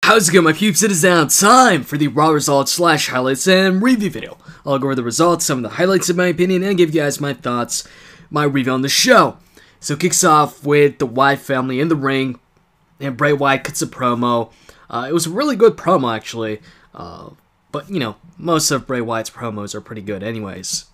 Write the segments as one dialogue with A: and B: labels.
A: How's it going, my peeps? It is now time for the Raw results / highlights and review video. I'll go over the results, some of the highlights in my opinion, and give you guys my thoughts, my review on the show. So it kicks off with the Wyatt family in the ring, and Bray Wyatt cuts a promo. It was a really good promo, actually, but, you know, most of Bray Wyatt's promos are pretty good anyways.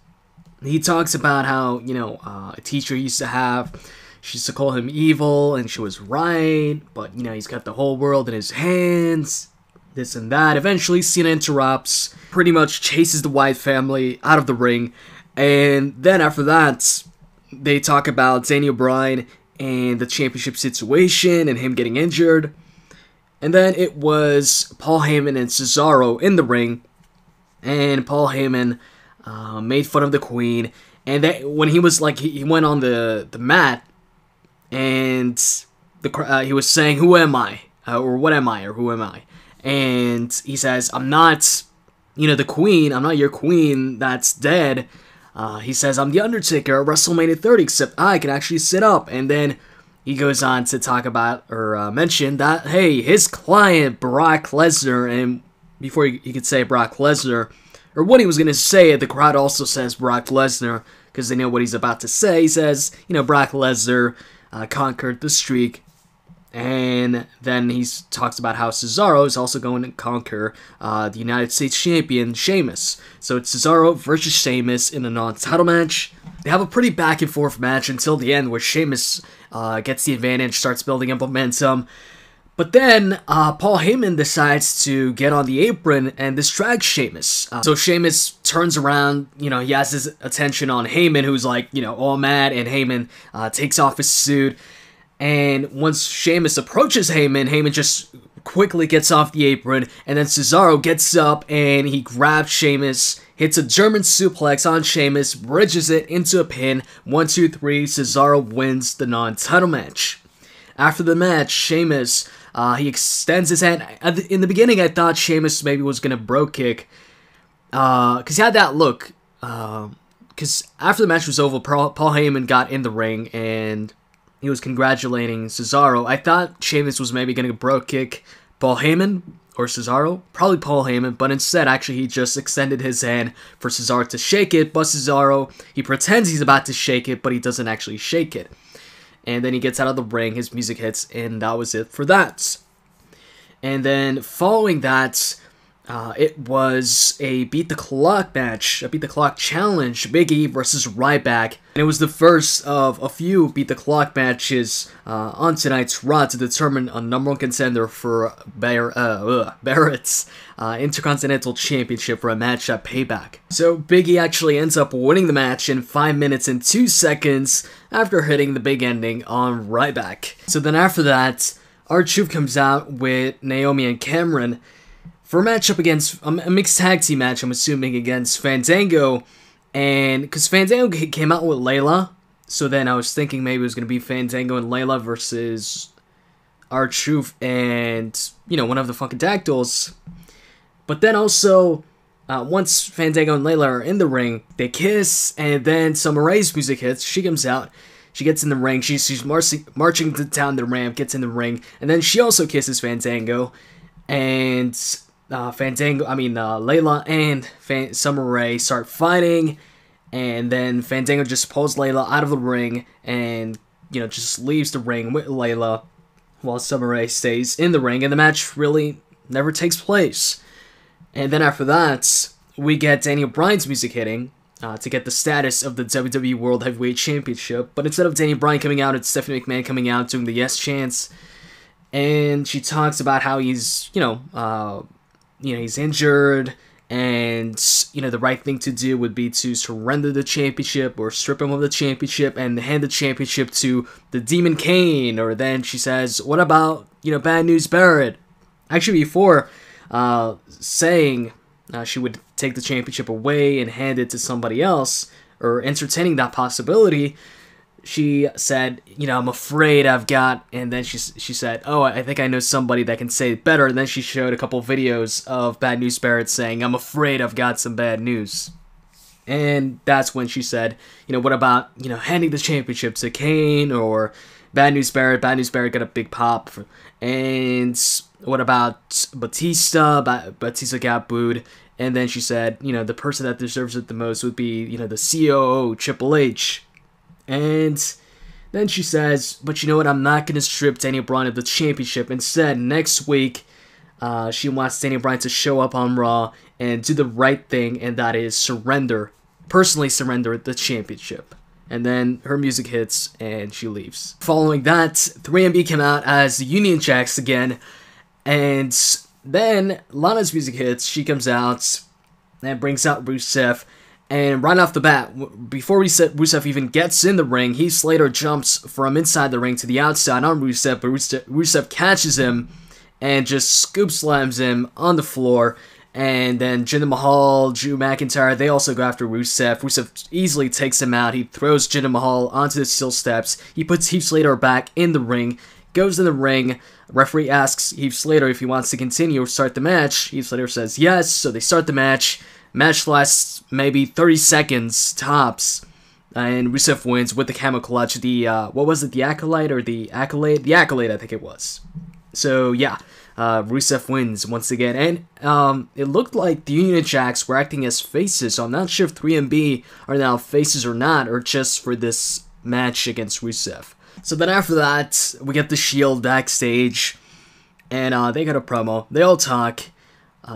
A: He talks about how, you know, a teacher he used to have, she used to call him evil, and she was right, but, you know, he's got the whole world in his hands, this and that. Eventually, Cena interrupts, pretty much chases the Wyatt family out of the ring, and then after that, they talk about Daniel Bryan and the championship situation and him getting injured. And then it was Paul Heyman and Cesaro in the ring, and Paul Heyman made fun of the Queen, and when he was like, he went on the mat, and he was saying, "Who am I? Or what am I? Or who am I?" And he says, "I'm not, you know, the Queen. I'm not your Queen that's dead." He says, "I'm the Undertaker at WrestleMania 30, except I can actually sit up." And then he goes on to talk about, or mention that, hey, his client, Brock Lesnar, and before he could say Brock Lesnar, or what he was going to say, the crowd also says Brock Lesnar, because they know what he's about to say. He says, you know, Brock Lesnar conquered the streak, and then he talks about how Cesaro is also going to conquer the United States champion, Sheamus. So it's Cesaro versus Sheamus in a non-title match. They have a pretty back and forth match until the end, where Sheamus gets the advantage, starts building up momentum. But then Paul Heyman decides to get on the apron and distract Sheamus. So Sheamus turns around, you know, he has his attention on Heyman, who's like, you know, all mad, and Heyman takes off his suit. And once Sheamus approaches Heyman, Heyman just quickly gets off the apron, and then Cesaro gets up and he grabs Sheamus, hits a German suplex on Sheamus, bridges it into a pin. 1, 2, 3, Cesaro wins the non-title match. After the match, Sheamus, he extends his hand. In the beginning, I thought Sheamus maybe was going to bro kick, because he had that look. Because after the match was over, Paul Heyman got in the ring, and he was congratulating Cesaro. I thought Sheamus was maybe going to bro kick Paul Heyman or Cesaro. Probably Paul Heyman, but instead, actually, he just extended his hand for Cesaro to shake it. But Cesaro, he pretends he's about to shake it, but he doesn't actually shake it. And then he gets out of the ring, his music hits, and that was it for that. And then following that, it was a Beat the Clock match, a Beat the Clock challenge, Big E versus Ryback. And it was the first of a few Beat the Clock matches on tonight's Raw to determine a #1 contender for Barrett's Intercontinental Championship for a match at Payback. So Big E actually ends up winning the match in 5 minutes and 2 seconds after hitting the big ending on Ryback. So then after that, R-Truth comes out with Naomi and Cameron for a matchup against a mixed tag team match, I'm assuming, against Fandango. And because Fandango came out with Layla, so then I was thinking maybe it was going to be Fandango and Layla versus R-Truth and, you know, one of the funkadactyls. But then also, once Fandango and Layla are in the ring, they kiss, and then Summer Rae's music hits. She comes out, she gets in the ring, she's marching down the ramp, gets in the ring, and then she also kisses Fandango. And Layla and Summer Rae start fighting, and then Fandango just pulls Layla out of the ring and, you know, just leaves the ring with Layla while Summer Rae stays in the ring, and the match really never takes place. And then after that, we get Daniel Bryan's music hitting to get the status of the WWE World Heavyweight Championship, but instead of Daniel Bryan coming out, it's Stephanie McMahon coming out doing the yes chants, and she talks about how he's, he's injured, and, you know, the right thing to do would be to surrender the championship or strip him of the championship and hand the championship to the Demon Kane. Or then she says, what about, you know, Bad News Barrett? Actually, before saying she would take the championship away and hand it to somebody else, or entertaining that possibility, she said, you know, I'm afraid I've got, and then she said, oh, I think I know somebody that can say it better, and then she showed a couple videos of Bad News Barrett saying, I'm afraid I've got some bad news. And that's when she said, you know, what about, you know, handing the championship to Kane, or Bad News Barrett got a big pop, and what about Batista? Batista got booed. And then she said, you know, the person that deserves it the most would be, you know, the COO, Triple H. And then she says, but you know what, I'm not going to strip Daniel Bryan of the championship. Instead, next week, she wants Daniel Bryan to show up on Raw and do the right thing, and that is personally surrender the championship. And then her music hits, and she leaves. Following that, 3MB came out as the Union Jacks again, and then Lana's music hits. She comes out and brings out Rusev, and right off the bat, before Rusev even gets in the ring, Heath Slater jumps from inside the ring to the outside on Rusev, but Rusev catches him and just scoop slams him on the floor. And then Jinder Mahal, Drew McIntyre, they also go after Rusev. Rusev easily takes him out. He throws Jinder Mahal onto the steel steps. He puts Heath Slater back in the ring, goes in the ring. Referee asks Heath Slater if he wants to continue or start the match. Heath Slater says yes, so they start the match. Match lasts maybe 30 seconds tops. And Rusev wins with the camel clutch. What was it, the accolade or the accolade? The accolade, I think it was. So, yeah. Rusev wins once again, and it looked like the Union Jacks were acting as faces, so I'm not sure if 3MB are now faces or not, or just for this match against Rusev. So then after that, we get the Shield backstage, and they got a promo. They all talk.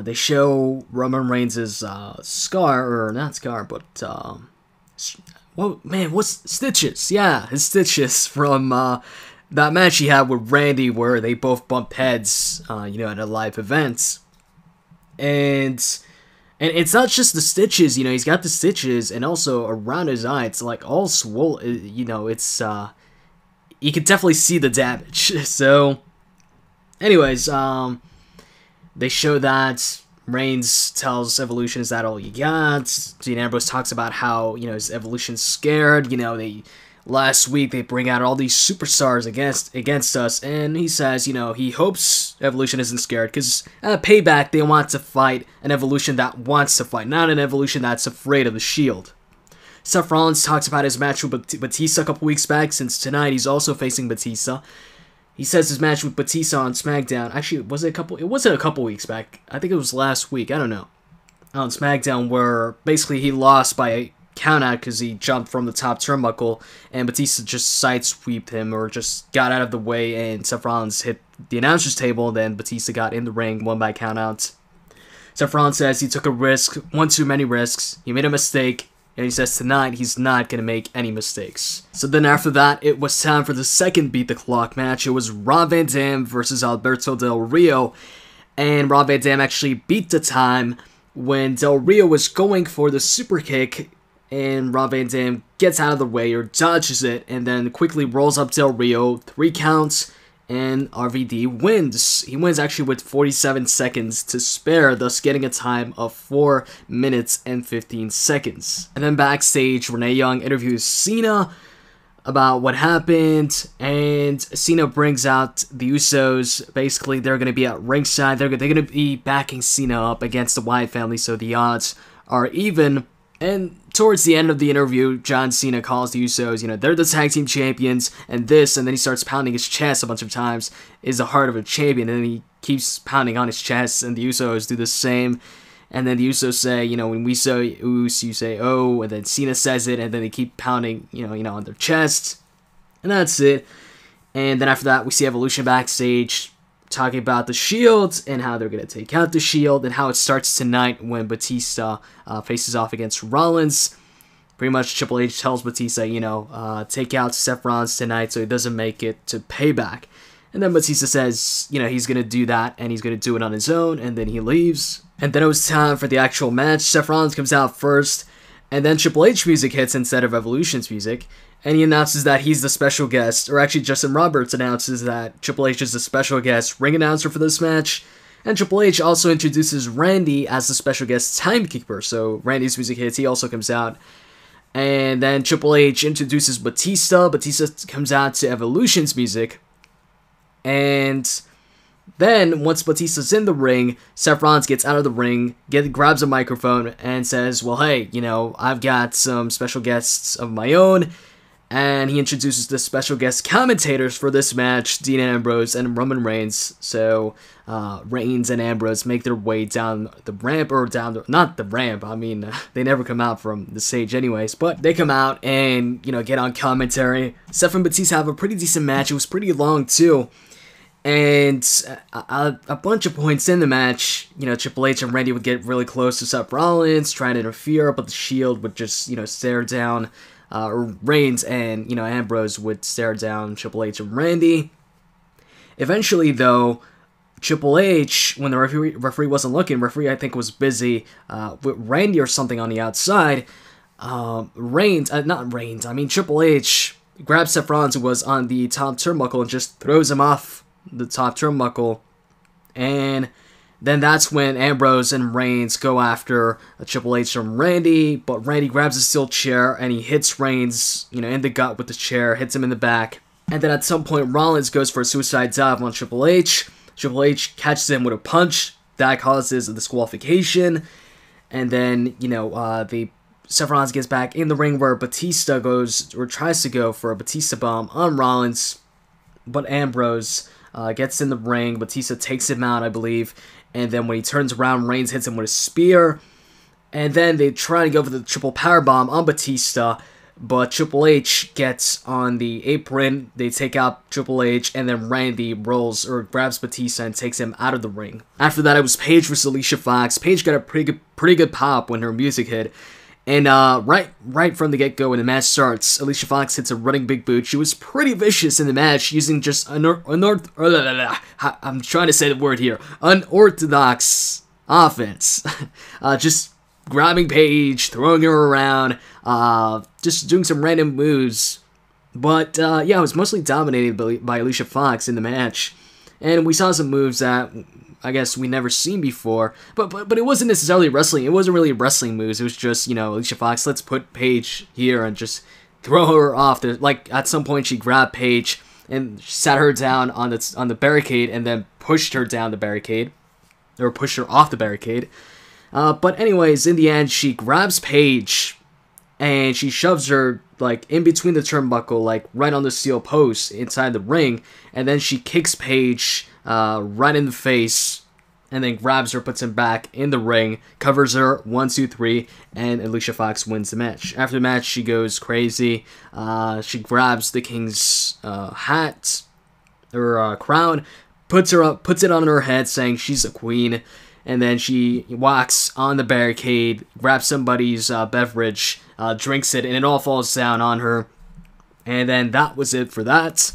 A: They show Roman Reigns' scar, or not scar, but what's stitches? Yeah, his stitches from that match he had with Randy where they both bumped heads, you know, at a live event. And it's not just the stitches, you know, he's got the stitches and also around his eye, it's like all swollen, you know, it's, you can definitely see the damage. So, anyways, they show that Reigns tells Evolution, is that all you got? Dean Ambrose talks about how, you know, his Evolution's scared, you know, last week, they bring out all these superstars against us, and he says, you know, he hopes Evolution isn't scared, because at Payback, they want to fight an Evolution that wants to fight, not an Evolution that's afraid of the Shield. Seth Rollins talks about his match with Batista a couple weeks back, since tonight he's also facing Batista. He says his match with Batista on SmackDown, actually, it wasn't a couple weeks back, I think it was last week, I don't know, on SmackDown, where basically he lost by a count out because he jumped from the top turnbuckle and Batista just sidesweeped him or just got out of the way, and Seth Rollins hit the announcer's table, and then Batista got in the ring, won by count out. Seth Rollins says he took a risk, one too many risks, he made a mistake, and he says tonight he's not going to make any mistakes. So then after that, it was time for the second Beat the Clock match. It was Rob Van Dam versus Alberto Del Rio, and Rob Van Dam actually beat the time when Del Rio was going for the super kick, and Rob Van Dam gets out of the way or dodges it, and then quickly rolls up Del Rio, 3 counts, and RVD wins. He wins actually with 47 seconds to spare, thus getting a time of 4 minutes and 15 seconds. And then backstage, Renee Young interviews Cena about what happened, and Cena brings out the Usos. Basically, they're going to be at ringside. They're going to be backing Cena up against the Wyatt family, so the odds are even. And towards the end of the interview, John Cena calls the Usos, you know, they're the tag team champions, and then he starts pounding his chest a bunch of times, is the heart of a champion, and then he keeps pounding on his chest, and the Usos do the same, and then the Usos say, you know, when we say Us, you say oh, and then Cena says it, and then they keep pounding, you know, on their chest, and that's it. And then after that, we see Evolution backstage, talking about the Shield and how they're going to take out the Shield and how it starts tonight when Batista faces off against Rollins. Pretty much Triple H tells Batista, you know, take out Seth Rollins tonight so he doesn't make it to Payback. And then Batista says, you know, he's going to do that and he's going to do it on his own, and then he leaves. And then it was time for the actual match. Seth Rollins comes out first, and then Triple H music hits instead of Evolution's music. And he announces that he's the special guest, or actually Justin Roberts announces that Triple H is the special guest ring announcer for this match. And Triple H also introduces Randy as the special guest timekeeper, so Randy's music hits, he also comes out. And then Triple H introduces Batista. Batista comes out to Evolution's music. And then, once Batista's in the ring, Seth Rollins gets out of the ring, grabs a microphone, and says, well, hey, you know, I've got some special guests of my own. And he introduces the special guest commentators for this match, Dean Ambrose and Roman Reigns. So, Reigns and Ambrose make their way down the ramp, or down the, not the ramp, I mean, they never come out from the stage anyways, but they come out and, get on commentary. Seth and Batista have a pretty decent match. It was pretty long, too. And a bunch of points in the match, Triple H and Randy would get really close to Seth Rollins, trying to interfere, but the Shield would just, stare down, or Reigns and, Ambrose would stare down Triple H and Randy. Eventually, though, Triple H, when the referee wasn't looking, referee I think was busy with Randy or something on the outside. Triple H grabs Seth Rollins, who was on the top turnbuckle, and just throws him off the top turnbuckle. And then that's when Ambrose and Reigns go after Triple H and Randy, but Randy grabs a steel chair and he hits Reigns, in the gut with the chair, hits him in the back. And then at some point, Rollins goes for a suicide dive on Triple H. Triple H catches him with a punch. That causes a disqualification. And then, Seth Rollins gets back in the ring where Batista goes, or tries to go for a Batista bomb on Rollins. But Ambrose gets in the ring. Batista takes him out, I believe. And then when he turns around, Reigns hits him with a spear. And then they try to go for the triple powerbomb on Batista. But Triple H gets on the apron. They take out Triple H. And then Randy rolls or grabs Batista and takes him out of the ring. After that, it was Paige versus Alicia Fox. Paige got a pretty good pop when her music hit. And right from the get-go when the match starts, Alicia Fox hits a running big boot. She was pretty vicious in the match, using just I'm trying to say the word here, unorthodox offense. Just grabbing Paige, throwing her around, just doing some random moves. But it was mostly dominated by Alicia Fox in the match. And we saw some moves that I guess we never seen before, but it wasn't necessarily wrestling. It wasn't really wrestling moves. It was just, Alicia Fox, let's put Paige here and just throw her off. Like at some point she grabbed Paige and sat her down on the barricade and then pushed her down the barricade, or pushed her off the barricade. But anyways, in the end, she grabs Paige and she shoves her like in between the turnbuckle, like right on the steel post inside the ring, and then she kicks Paige right in the face, and then grabs her, puts him back in the ring, covers her, 1, 2, 3, and Alicia Fox wins the match. After the match, she goes crazy. She grabs the King's hat, or crown, puts it on her head, saying she's a queen, and then she walks on the barricade, grabs somebody's beverage, drinks it, and it all falls down on her. And then that was it for that.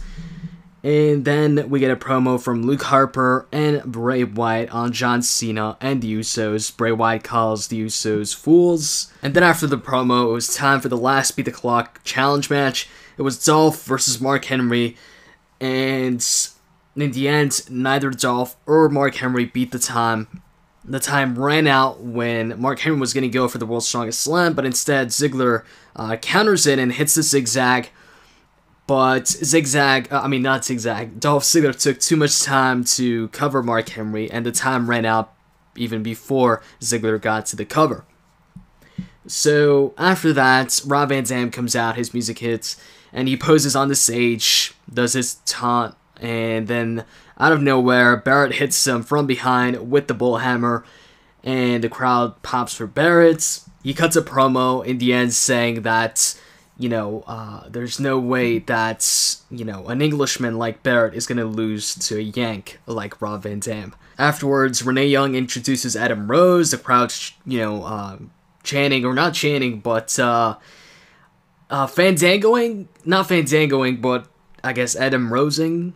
A: And then we get a promo from Luke Harper and Bray Wyatt on John Cena and the Usos. Bray Wyatt calls the Usos fools. And then after the promo, it was time for the last Beat the Clock challenge match. It was Dolph versus Mark Henry. And in the end, neither Dolph or Mark Henry beat the time. The time ran out when Mark Henry was going to go for the World's Strongest Slam, but instead Ziggler counters it and hits the zigzag. But Dolph Ziggler took too much time to cover Mark Henry, and the time ran out even before Ziggler got to the cover. So after that, Rob Van Dam comes out, his music hits, and he poses on the stage, does his taunt, and then out of nowhere, Barrett hits him from behind with the bullhammer, and the crowd pops for Barrett. He cuts a promo in the end saying that, there's no way that, an Englishman like Barrett is going to lose to a Yank like Rob Van Dam. Afterwards, Renee Young introduces Adam Rose. The crowd, chanting, or not chanting, but fandangoing? Not fandangoing, but I guess Adam Rosing,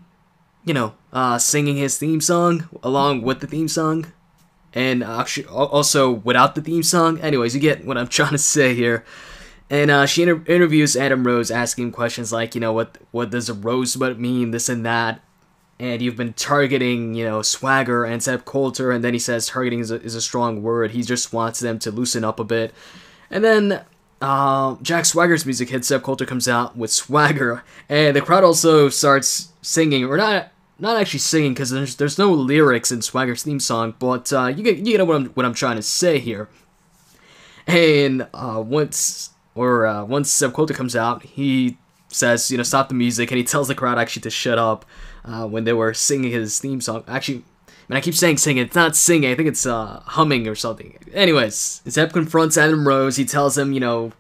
A: singing his theme song along with the theme song. And actually, also without the theme song. Anyways, you get what I'm trying to say here. And she interviews Adam Rose, asking questions like, what does a rosebud mean, this and that. And you've been targeting, Swagger and Zeb Coulter. And then he says targeting is a strong word. He just wants them to loosen up a bit. And then Jack Swagger's music hits. Zeb Coulter comes out with Swagger. And the crowd also starts singing, or not actually singing, because there's no lyrics in Swagger's theme song. But you get what I'm trying to say here. And once Zeb Coulter comes out, he says, stop the music, and he tells the crowd actually to shut up when they were singing his theme song. Actually, I keep saying singing, it's not singing, I think it's humming or something. Anyways, Zeb confronts Adam Rose, he tells him,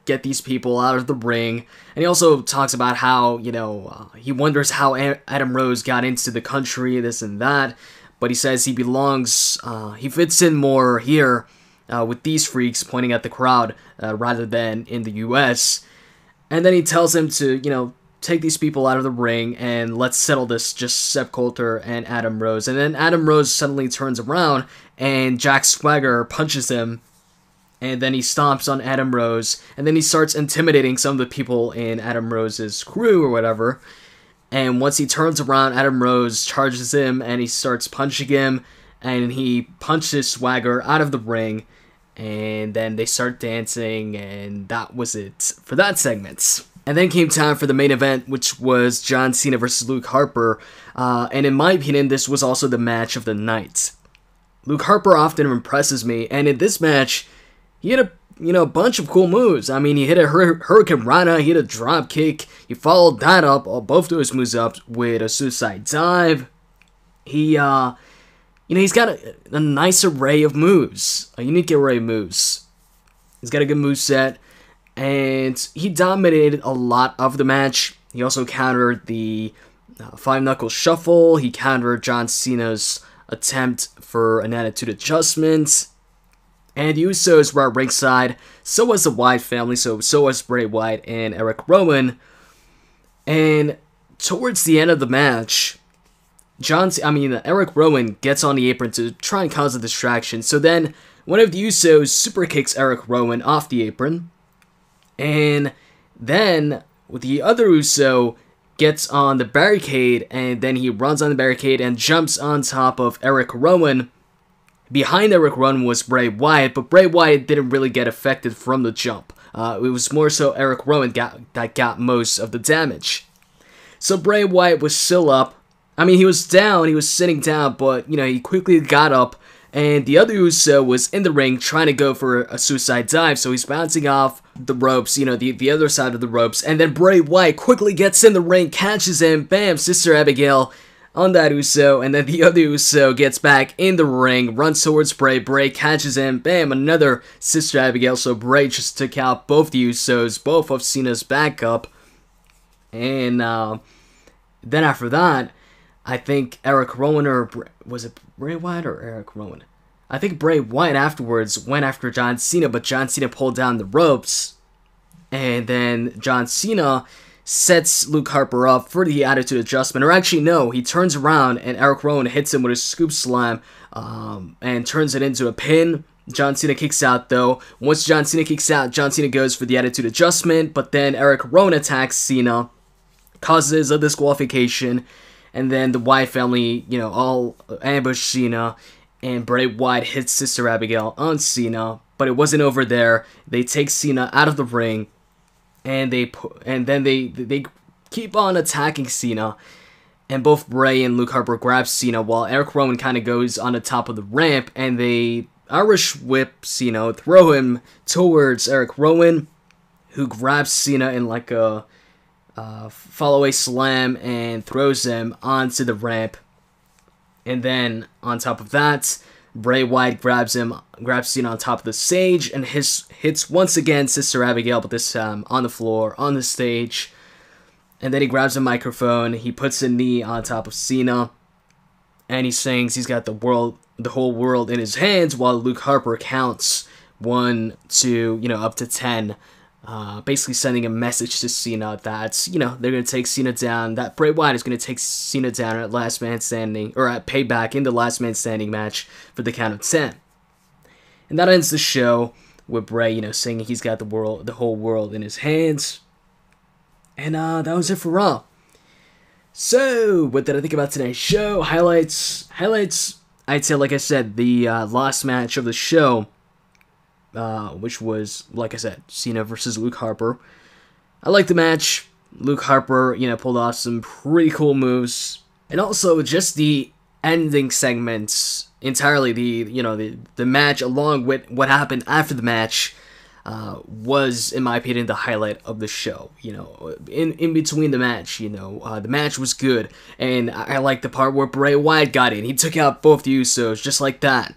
A: get these people out of the ring, and he also talks about how, he wonders how Adam Rose got into the country, this and that, but he says he belongs, he fits in more here with these freaks, pointing at the crowd, rather than in the US. And then he tells him to, take these people out of the ring and let's settle this, just Seb Coulter and Adam Rose. And then Adam Rose suddenly turns around and Jack Swagger punches him, and then he stomps on Adam Rose, and then he starts intimidating some of the people in Adam Rose's crew or whatever. And once he turns around, Adam Rose charges him and he starts punching him, and he punches Swagger out of the ring, and then they start dancing, and that was it for that segment. And then came time for the main event, which was John Cena versus Luke Harper, and in my opinion, this was also the match of the night. Luke Harper often impresses me, and in this match, he hit a bunch of cool moves. I mean, he hit a Hurricane Rana, he hit a drop kick, he followed that up, both those moves up, with a suicide dive. He, he's got a nice array of moves, a unique array of moves. He's got a good moveset, and he dominated a lot of the match. He also countered the Five Knuckle Shuffle. He countered John Cena's attempt for an attitude adjustment. And the Usos were at ringside. So was the Wyatt family. So was Bray Wyatt and Eric Rowan. And towards the end of the match, Eric Rowan gets on the apron to try and cause a distraction. So then one of the Usos super kicks Eric Rowan off the apron. And then the other Uso gets on the barricade, and then he runs on the barricade and jumps on top of Eric Rowan. Behind Eric Rowan was Bray Wyatt, but Bray Wyatt didn't really get affected from the jump. It was more so Eric Rowan that got most of the damage. So Bray Wyatt was still up. He was down, he was sitting down, but, he quickly got up, and the other Uso was in the ring trying to go for a suicide dive, so he's bouncing off the ropes, the other side of the ropes, and then Bray Wyatt quickly gets in the ring, catches him, bam, Sister Abigail on that Uso, and then the other Uso gets back in the ring, runs towards Bray, Bray catches him, bam, another Sister Abigail, so Bray just took out both the Usos, both of Cena's backup, and then after that, I think Eric Rowan, or was it Bray Wyatt or Eric Rowan? I think Bray Wyatt afterwards went after John Cena, but John Cena pulled down the ropes. And then John Cena sets Luke Harper up for the attitude adjustment. Or actually, no, he turns around and Eric Rowan hits him with a scoop slam and turns it into a pin. John Cena kicks out, though. Once John Cena kicks out, John Cena goes for the attitude adjustment, but then Eric Rowan attacks Cena, causes a disqualification. And then the Wyatt family, all ambush Cena, and Bray Wyatt hits Sister Abigail on Cena, but it wasn't over there. They take Cena out of the ring, and then they keep on attacking Cena, and both Bray and Luke Harper grab Cena while Eric Rowan kind of goes on the top of the ramp, and they Irish whip Cena, throw him towards Eric Rowan, who grabs Cena in like a follow-away slam and throws him onto the ramp. And then, on top of that, Bray Wyatt grabs Cena on top of the stage and hits once again Sister Abigail, but this time on the floor, on the stage. And then he grabs a microphone, he puts a knee on top of Cena, and he sings he's got the whole world in his hands, while Luke Harper counts 1, 2, up to 10. Basically sending a message to Cena that, they're going to take Cena down, that Bray Wyatt is going to take Cena down at Last Man Standing, or at Payback in the Last Man Standing match for the count of 10. And that ends the show with Bray, saying he's got the whole world in his hands. And that was it for Raw. So, what did I think about today's show? Highlights, I'd say, like I said, the last match of the show, which was, like I said, Cena versus Luke Harper. I liked the match. Luke Harper, pulled off some pretty cool moves. And also, just the ending segments, entirely the match, along with what happened after the match, was, in my opinion, the highlight of the show. You know, in between the match, you know, the match was good, and I like the part where Bray Wyatt got in. He took out both the Usos just like that.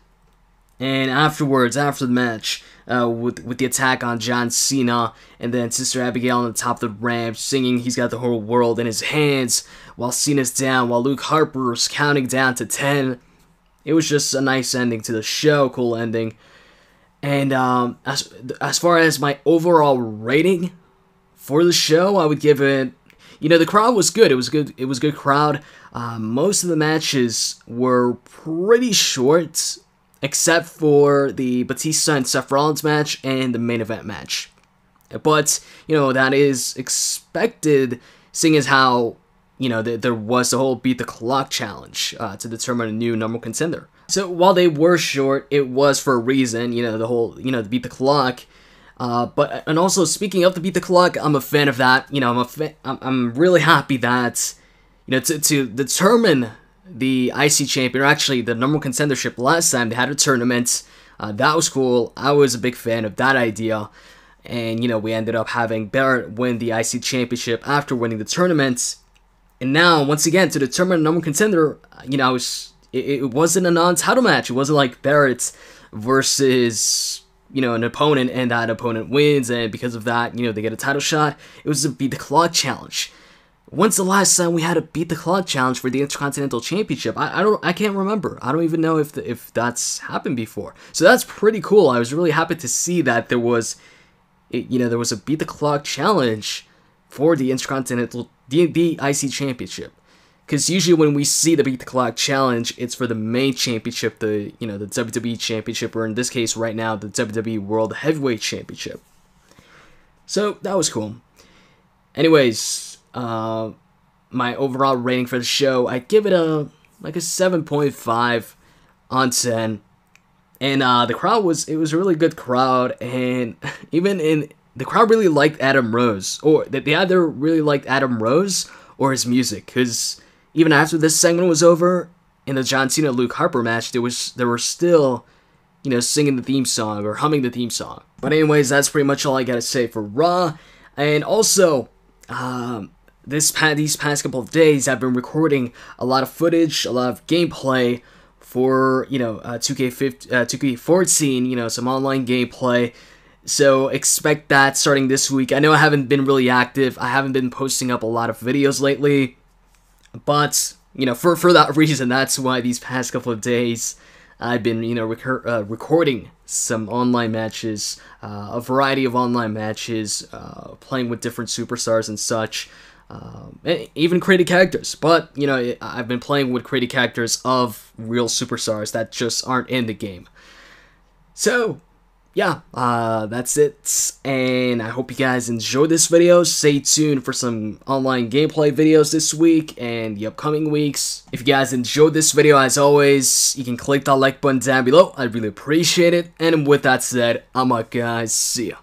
A: And afterwards, after the match, with the attack on John Cena, and then Sister Abigail on the top of the ramp, singing "He's Got the Whole World in His Hands," while Cena's down, while Luke Harper's counting down to 10. It was just a nice ending to the show, cool ending. And as far as my overall rating for the show, I would give it, you know, the crowd was good. It was good. It was a good crowd. Most of the matches were pretty short, except for the Batista and Seth Rollins match and the main event match. But, you know, that is expected, seeing as how, you know, there was the whole Beat the Clock challenge to determine a new number one contender. So while they were short, it was for a reason, you know, the whole, you know, the Beat the Clock. And also, speaking of the Beat the Clock, I'm a fan of that. You know, I'm really happy that, you know, to determine the IC champion, or actually the number one contendership last time, they had a tournament. That was cool. I was a big fan of that idea. And, you know, we ended up having Barrett win the IC championship after winning the tournament. And now, once again, to determine a number one contender, you know, it wasn't a non-title match. It wasn't like Barrett versus, you know, an opponent, and that opponent wins, and because of that, you know, they get a title shot. It was a Beat the Clock challenge. When's the last time we had a Beat the Clock challenge for the Intercontinental Championship? I can't remember. I don't even know if that's happened before. So that's pretty cool. I was really happy to see that there was, you know, there was a Beat the Clock challenge for the Intercontinental, the IC Championship. Because usually when we see the Beat the Clock challenge, it's for the main championship, the, you know, the WWE Championship, or in this case right now, the WWE World Heavyweight Championship. So that was cool. Anyways, my overall rating for the show, I give it a 7.5 on 10. And the crowd it was a really good crowd, and the crowd really liked Adam Rose, or they either really liked Adam Rose or his music, because even after this segment was over, in the John Cena Luke Harper match, there were still, you know, singing the theme song or humming the theme song. But anyways, that's pretty much all I gotta say for Raw. And also, these past couple of days, I've been recording a lot of footage, a lot of gameplay for, you know, 2K14, you know, some online gameplay. So expect that starting this week. I know I haven't been really active. I haven't been posting up a lot of videos lately. But, you know, for that reason, that's why these past couple of days I've been, you know, recording some online matches, a variety of online matches, playing with different superstars and such, and even created characters. But, you know, I've been playing with created characters of real superstars that just aren't in the game. So, yeah, that's it, and I hope you guys enjoyed this video. Stay tuned for some online gameplay videos this week and the upcoming weeks. If you guys enjoyed this video, as always, you can click that like button down below. I'd really appreciate it, and with that said, I'm out, guys. See ya.